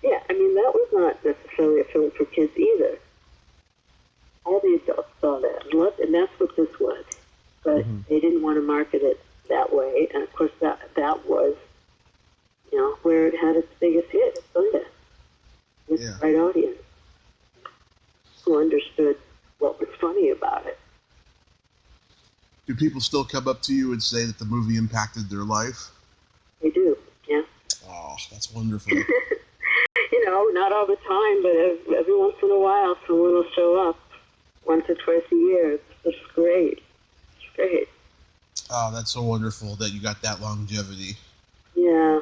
Yeah, I mean, that was not necessarily a film for kids either. All the adults saw that, and that's what this was. But they didn't want to market it that way, and of course that was, you know, where it had its biggest hit, Sundance, with the right audience, who understood what was funny about it. Do people still come up to you and say that the movie impacted their life? They do, yeah. Oh, that's wonderful. You know, not all the time, but every once in a while someone will show up, once or twice a year. It's great. It's great. Oh, that's so wonderful that you got that longevity. Yeah.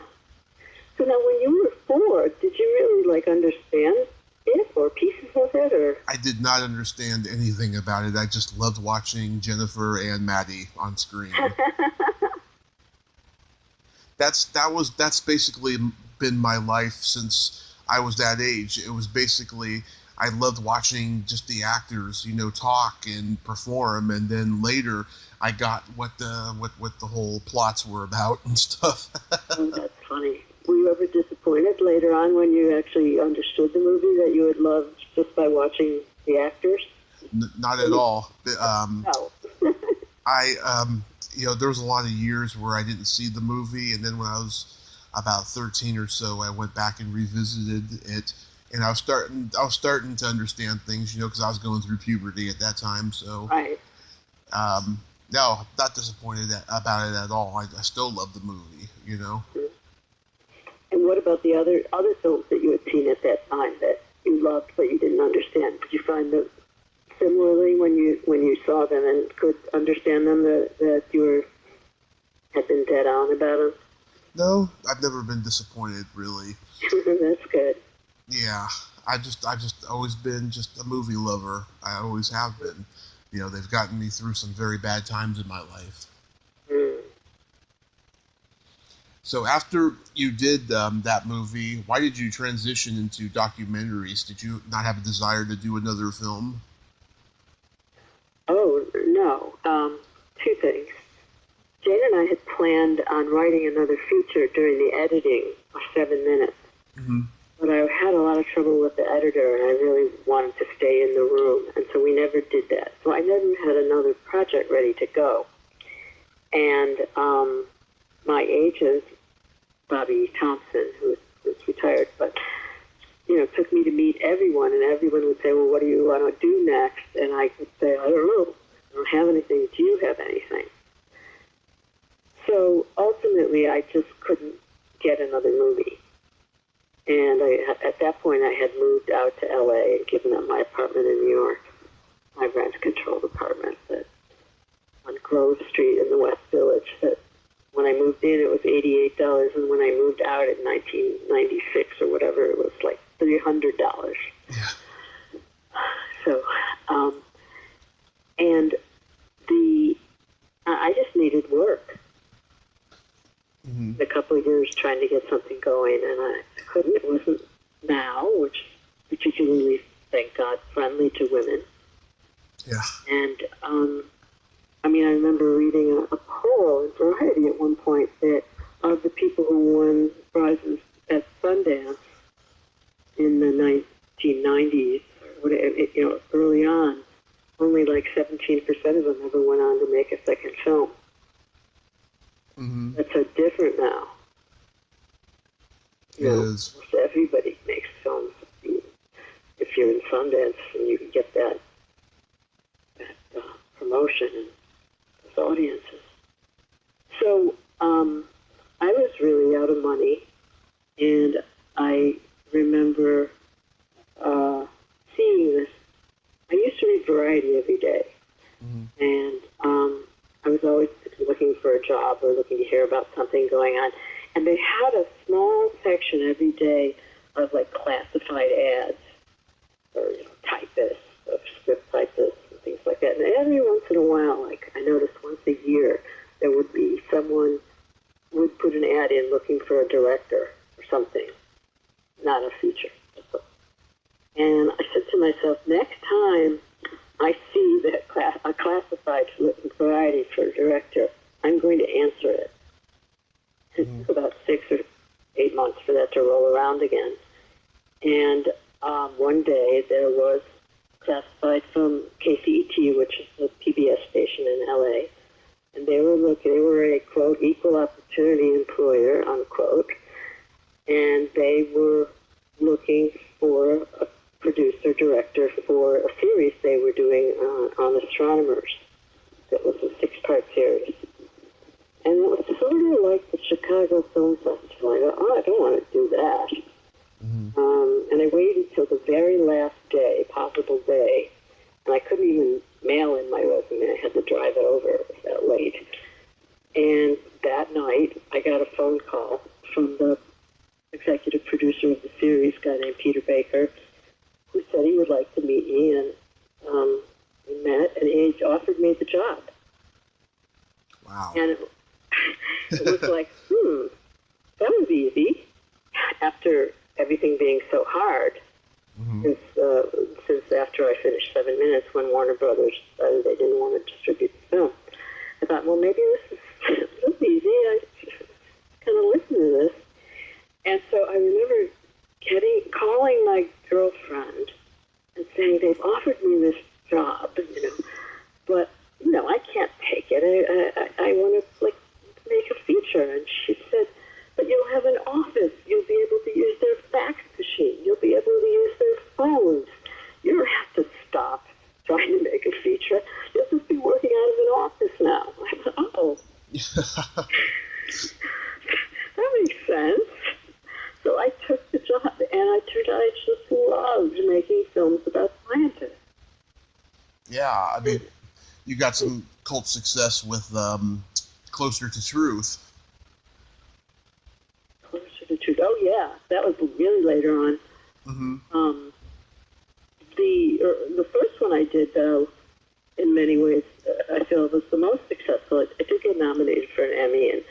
So now when you were 4, did you really, understand it or pieces of it? Or I did not understand anything about it. I just loved watching Jennifer and Maddie on screen. That's basically been my life since I was that age. It was basically, I loved watching just the actors, talk and perform, and then later I got what the whole plots were about and stuff. Oh, that's funny. Were you ever disappointed later on when you actually understood the movie that you had loved just by watching the actors? Not at all. No. There was a lot of years where I didn't see the movie, and then when I was about 13 or so, I went back and revisited it, and I was starting to understand things, because I was going through puberty at that time. So, right. No, not disappointed about it at all. I still love the movie, Mm-hmm. And what about the other films that you had seen at that time that you loved but you didn't understand? Did you find them similarly when you saw them and could understand them that you had been dead on about them? No, I've never been disappointed, really. That's good. Yeah, I've just always been just a movie lover. I always have been. You know, they've gotten me through some very bad times in my life. Mm. So after you did that movie, why did you transition into documentaries? Did you not have a desire to do another film? Oh, no. Two things. Jane and I had planned on writing another feature during the editing of 7 minutes. Mm-hmm. But I had a lot of trouble with the editor, and I really wanted to stay in the room, and so we never did that. So I never had another project ready to go. And my agent, Bobby Thompson, who's retired, but took me to meet everyone, and everyone would say, well, what do you want to do next? And I would say, I don't know. I don't have anything. Do you have anything? So ultimately, I just couldn't get another movie. And at that point, I had moved out to L.A. and given up my apartment in New York, my rent-controlled apartment on Grove Street in the West Village. That when I moved in, it was $88, and when I moved out in 1996 or whatever, it was like $300. Yeah. So, and I just needed work. Mm-hmm. A couple of years trying to get something going, and I couldn't. It wasn't now, which particularly, thank God, friendly to women. Yeah. And I remember reading a poll in Variety at one point that of the people who won prizes at Sundance in the 1990s, or whatever, early on, only like 17% of them ever went on to make a second film. Mm-hmm. That's so different now. It is. Almost everybody makes films. If you're in Sundance and you can get that promotion and those audiences. So I was really out of money, and I remember seeing this. I used to read Variety every day, Mm-hmm. and I was always looking for a job or looking to hear about something going on. And they had a small section every day of like classified ads or typists, of script typists and things like that. And every once in a while, like I noticed once a year, there would be someone would put an ad in looking for a director or something, not a feature. And I said to myself, next time I see that a classified variety for a director, I'm going to answer it. It took about 6 or 8 months for that to roll around again. And one day there was classified from KCET, which is the PBS station in LA, and they were a quote equal opportunity employer unquote, and they were looking for a producer director for a series they were doing on astronomers. It was a 6-part series. And it was sort of like the Chicago Film Festival. I go, I don't want to do that. Mm-hmm. And I waited till the very last day, possible day, and I couldn't even mail in my resume. I had to drive it over. It was that late. And that night, I got a phone call from the executive producer of the series, a guy named Peter Baker, who said he would like to meet me, and we met, and he offered me the job. Wow. And it was like, that was easy. After everything being so hard, Mm-hmm. since after I finished 7 minutes, when Warner Brothers decided they didn't want to distribute the film, I thought, well, maybe this is easy. I kind of listen to this. And so I remember calling my girlfriend and saying, they've offered me this job, but, I can't take it. I want to, make a feature. And she said, but you'll have an office. You'll be able to use their fax machine. You'll be able to use their phones. You don't have to stop trying to make a feature. You'll just be working out of an office now. I thought, oh, that makes sense. So I took the job, and I turned out I just loved making films about scientists. Yeah, I mean, you got some cult success with Closer to Truth. shoot. Oh, yeah, that was really later on. Mm-hmm. The first one I did, though, in many ways, I feel was the most successful. It did get nominated for an Emmy,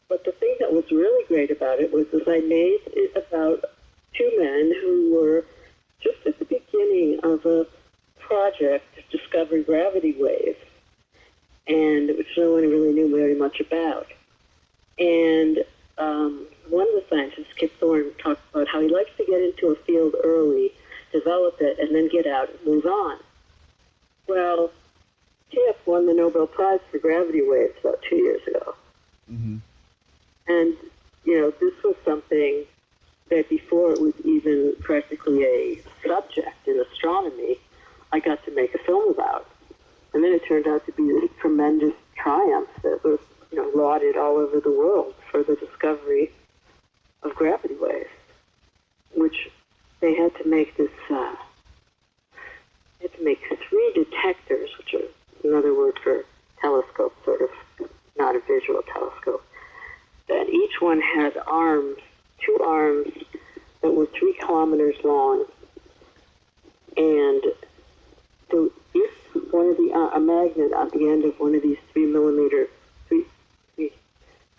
but the thing that was really great about it was that I made it about two men who were just at the beginning of a project to discover gravity waves, and which no one really knew very much about. And one of the scientists, Kip Thorne, talked about how he likes to get into a field early, develop it, and then get out and move on. Well, Kip won the Nobel Prize for gravity waves about 2 years ago. Mm-hmm. And, this was something that before it was even practically a subject in astronomy, I got to make a film about. And then it turned out to be this tremendous triumph that was, lauded all over the world for the discovery of gravity waves, which they had to make this, they had to make 3 detectors, which is another word for telescope, sort of, not a visual telescope. And each one had arms, 2 arms that were 3 kilometers long. And so if one of a magnet at the end of one of these 3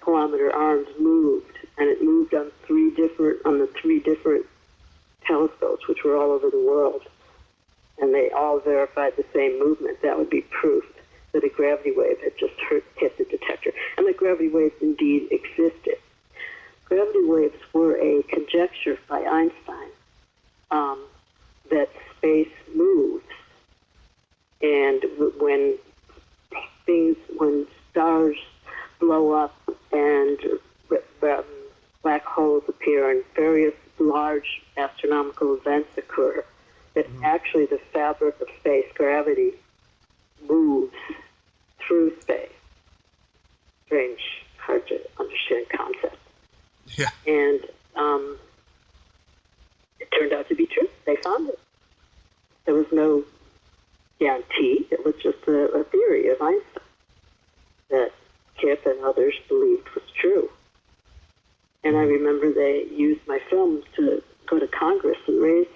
kilometer arms moved, and it moved on the three different telescopes, which were all over the world, and they all verified the same movement, that would be proof that a gravity wave had just hit the detector, and that gravity waves indeed existed. Gravity waves were a conjecture by Einstein that space moves, and when stars blow up and black holes appear and various large astronomical events occur, that actually the fabric of space, gravity, moves through space. Strange, hard to understand concept. Yeah. And it turned out to be true. They found it. There was no guarantee. It was just a theory of Einstein that Kip and others believed was true. And I remember they used my film to go to Congress and they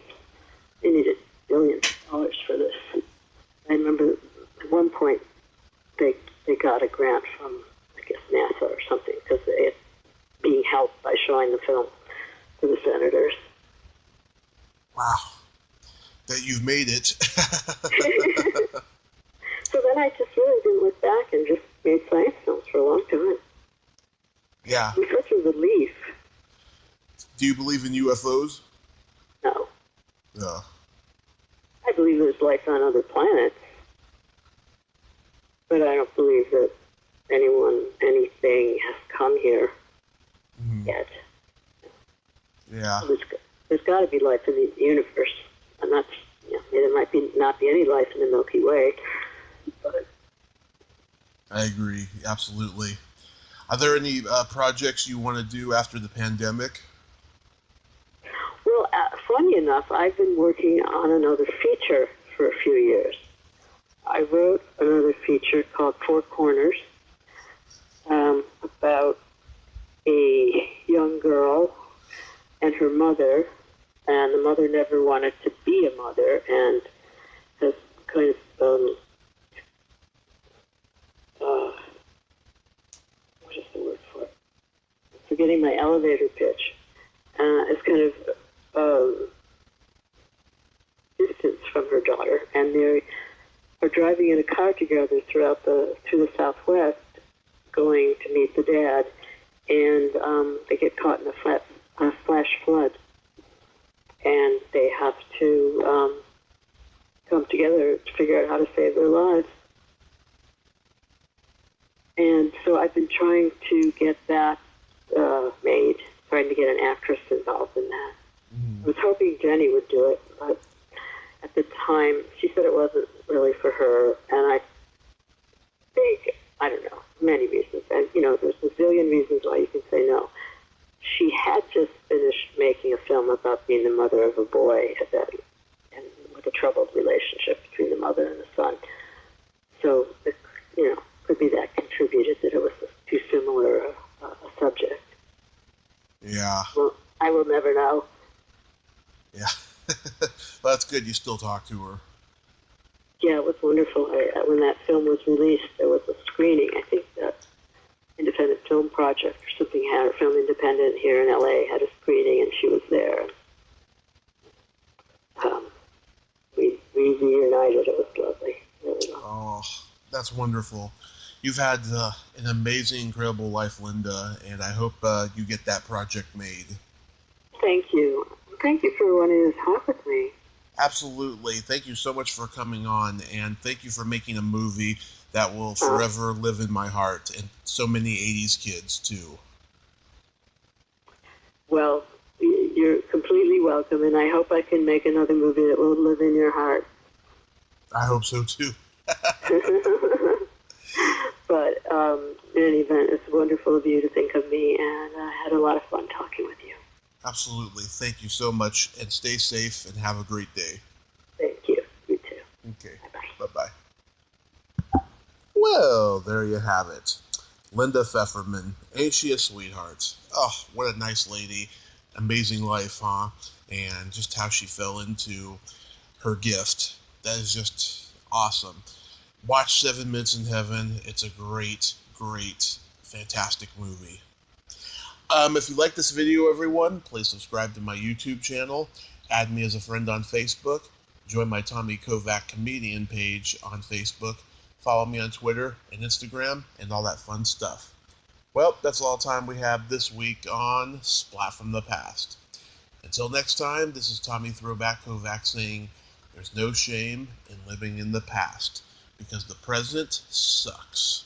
needed billions of dollars for this. I remember at one point they got a grant from, I guess, NASA or something, because they being helped by showing the film to the senators. Wow. That you've made it. So then I just really didn't look back and just made science films for a long time. Yeah. It was such a relief. Do you believe in UFOs? No. No. I believe there's life on other planets, but I don't believe that anything has come here yet. Yeah. There's got to be life in the universe. I'm not, there might not be any life in the Milky Way, but I agree, absolutely. Are there any projects you want to do after the pandemic? Well, funny enough, I've been working on another feature for a few years. I wrote another feature called Four Corners about a young girl and her mother, and the mother never wanted to be a mother and has kind of, what is the word for it? I'm forgetting my elevator pitch. It's kind of distance from her daughter, and they are driving in a car together through the Southwest, going to meet the dad, and they get caught in a flash flood, and they have to come together to figure out how to save their lives. And so I've been trying to get that made, trying to get an actress involved in that. I was hoping Jenny would do it, but at the time she said it wasn't really for her, and I think, I don't know, many reasons, and there's a zillion reasons why you can say no. She had just finished making a film about being the mother of a boy and with a troubled relationship between the mother and the son. So, could be that contributed, that it was too similar a subject. Yeah. Well, I will never know. Yeah. Well, that's good. You still talk to her. Yeah, it was wonderful. When that film was released, there was a screening. I think the Independent Film Project or something had, or Film Independent here in LA had a screening, and she was there. We reunited. It was lovely. Really lovely. Oh, that's wonderful. You've had an amazing, incredible life, Linda, and I hope you get that project made. Thank you. Thank you for wanting to talk with me. Absolutely. Thank you so much for coming on, and thank you for making a movie that will Uh, forever live in my heart, and so many 80s kids, too. well, you're completely welcome, and I hope I can make another movie that will live in your heart. I hope so, too. But in any event, it's wonderful of you to think of me, and I had a lot of fun talking with you. Absolutely. Thank you so much, and stay safe, and have a great day. Thank you. You too. Okay. Bye-bye. Bye-bye. Well, there you have it. Linda Feferman. Ain't she a sweetheart? Oh, what a nice lady. Amazing life, huh? And just how she fell into her gift. That is just awesome. Watch 7 Minutes in Heaven. It's a great, great, fantastic movie. If you like this video, everyone, please subscribe to my YouTube channel. Add me as a friend on Facebook. Join my Tommy Kovac comedian page on Facebook. Follow me on Twitter and Instagram and all that fun stuff. Well, that's all the time we have this week on Splat from the Past. Until next time, this is Tommy Throwback Kovac saying, there's no shame in living in the past, because the present sucks.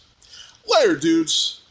Later, dudes!